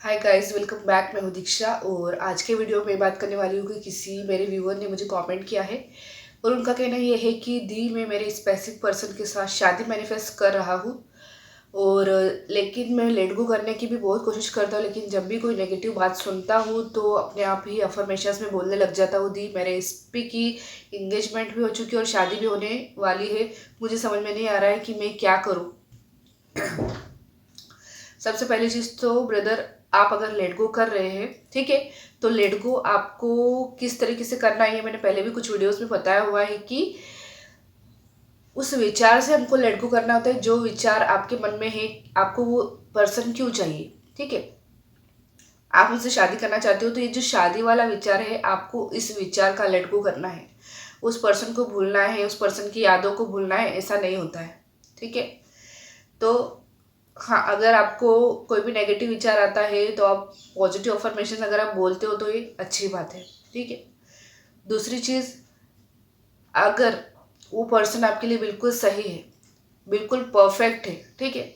Hi guys, welcome back. मैं हूँ दीक्षा और आज के वीडियो में बात करने वाली हूँ कि किसी मेरे व्यूअर ने मुझे कमेंट किया है और उनका कहना ये है कि दी मैं मेरे स्पेसिफिक पर्सन के साथ शादी मैनिफेस्ट कर रहा हूँ और लेकिन मैं लेट गो करने की भी बहुत कोशिश करता हूँ, लेकिन जब भी कोई नेगेटिव बात सुनता हूँ तो अपने आप ही अफर्मेशंस में बोलने लग जाता हूँ। दी मेरे इस पे की इंगेजमेंट भी हो चुकी है और शादी भी होने वाली है। मुझे समझ में नहीं आ रहा है कि मैं क्या करूँ। सबसे पहली चीज़ तो ब्रदर, आप अगर लेट गो कर रहे हैं, ठीक है, तो लेट गो आपको किस तरीके से करना है ये मैंने पहले भी कुछ वीडियोस में बताया हुआ है कि उस विचार से हमको लेट गो करना होता है जो विचार आपके मन में है। आपको वो पर्सन क्यों चाहिए, ठीक है, आप उनसे शादी करना चाहते हो तो ये जो शादी वाला विचार है आपको इस विचार का लेट गो करना है। उस पर्सन को भूलना है, उस पर्सन की यादों को भूलना है, ऐसा नहीं होता है, ठीक है। तो हाँ, अगर आपको कोई भी नेगेटिव विचार आता है तो आप पॉजिटिव अफर्मेशन अगर आप बोलते हो तो ये अच्छी बात है, ठीक है। दूसरी चीज़, अगर वो पर्सन आपके लिए बिल्कुल सही है, बिल्कुल परफेक्ट है, ठीक है,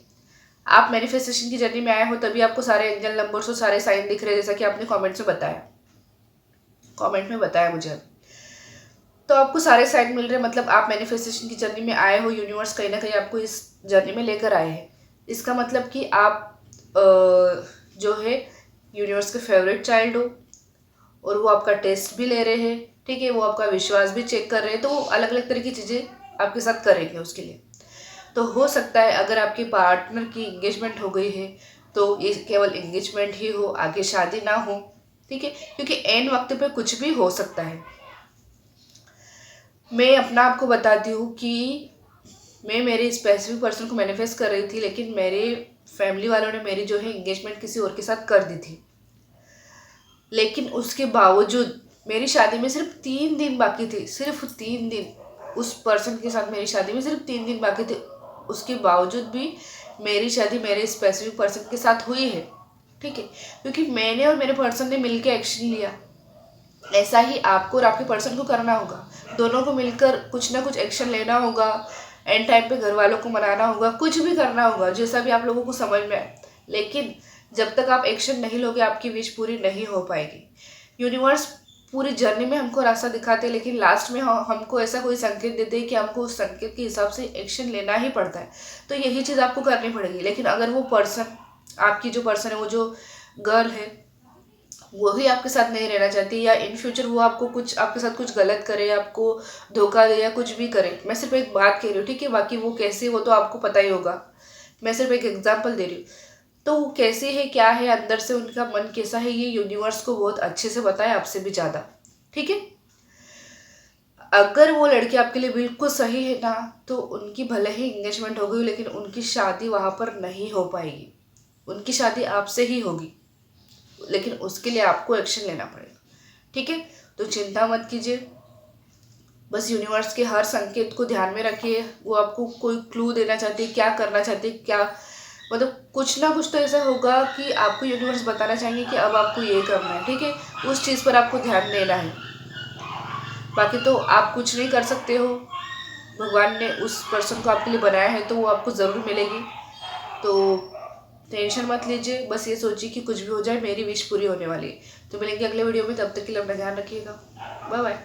आप मैनिफेस्टेशन की जर्नी में आए हो तभी आपको सारे एंजल नंबर्स और सारे साइन दिख रहे हैं, जैसा कि आपने कमेंट में बताया मुझे अभी। तो आपको सारे साइन मिल रहे हैं, मतलब आप मैनिफेस्टेशन की जर्नी में आए हो। यूनिवर्स कहीं ना कहीं आपको इस जर्नी में लेकर आए हैं। इसका मतलब कि आप जो है यूनिवर्स के फेवरेट चाइल्ड हो और वो आपका टेस्ट भी ले रहे हैं, ठीक है, वो आपका विश्वास भी चेक कर रहे हैं। तो वो अलग अलग तरह की चीज़ें आपके साथ करेंगे उसके लिए। तो हो सकता है अगर आपके पार्टनर की इंगेजमेंट हो गई है तो ये केवल इंगेजमेंट ही हो, आगे शादी ना हो, ठीक है, क्योंकि एन वक्त पे कुछ भी हो सकता है। मैं अपना आपको बताती हूँ कि मैं मेरे स्पेसिफिक पर्सन को मैनिफेस्ट कर रही थी, लेकिन मेरे फैमिली वालों ने मेरी जो है इंगेजमेंट किसी और के साथ कर दी थी। लेकिन उसके बावजूद मेरी शादी में सिर्फ 3 दिन बाकी थे, सिर्फ 3 दिन। उस पर्सन के साथ मेरी शादी में सिर्फ 3 दिन बाकी थे। उसके बावजूद भी मेरी शादी मेरे स्पेसिफिक पर्सन के साथ हुई है, ठीक है, क्योंकि मैंने और मेरे पर्सन ने मिलकर एक्शन लिया। ऐसा ही आपको और आपके पर्सन को करना होगा। दोनों को मिलकर कुछ ना कुछ एक्शन लेना होगा। एंड टाइम पे घर वालों को मनाना होगा, कुछ भी करना होगा, जैसा भी आप लोगों को समझ में आए। लेकिन जब तक आप एक्शन नहीं लोगे आपकी विश पूरी नहीं हो पाएगी। यूनिवर्स पूरी जर्नी में हमको रास्ता दिखाते हैं, लेकिन लास्ट में हमको ऐसा कोई संकेत देते हैं कि हमको उस संकेत के हिसाब से एक्शन लेना ही पड़ता है। तो यही चीज़ आपको करनी पड़ेगी। लेकिन अगर वो पर्सन, आपकी जो पर्सन है, वो जो गर्ल है, वो ही आपके साथ नहीं रहना चाहती, या इन फ्यूचर वो आपको कुछ आपके साथ कुछ गलत करे, आपको धोखा दे या कुछ भी करे, मैं सिर्फ एक बात कह रही हूँ, ठीक है, बाकी वो कैसे वो तो आपको पता ही होगा। मैं सिर्फ एक एग्जांपल दे रही हूँ। तो वो कैसे है, क्या है, अंदर से उनका मन कैसा है, ये यूनिवर्स को बहुत अच्छे से पता है, आपसे भी ज़्यादा, ठीक है। अगर वो लड़की आपके लिए बिल्कुल सही है ना, तो उनकी भले ही इंगेजमेंट हो गई लेकिन उनकी शादी वहाँ पर नहीं हो पाएगी। उनकी शादी आपसे ही होगी, लेकिन उसके लिए आपको एक्शन लेना पड़ेगा, ठीक है। तो चिंता मत कीजिए, बस यूनिवर्स के हर संकेत को ध्यान में रखिए। वो आपको कोई क्लू देना चाहते हैं, क्या करना चाहते हैं, क्या मतलब कुछ ना कुछ तो ऐसा होगा कि आपको यूनिवर्स बताना चाहेंगे कि अब आपको ये करना है, ठीक है। उस चीज़ पर आपको ध्यान देना है। बाकी तो आप कुछ नहीं कर सकते हो। भगवान ने उस पर्सन को आपके लिए बनाया है तो वो आपको ज़रूर मिलेगी। तो टेंशन मत लीजिए, बस ये सोचिए कि कुछ भी हो जाए मेरी विश पूरी होने वाली है। तो मिलेंगे अगले वीडियो में, तब तक के लिए अपना ध्यान रखिएगा। Bye bye.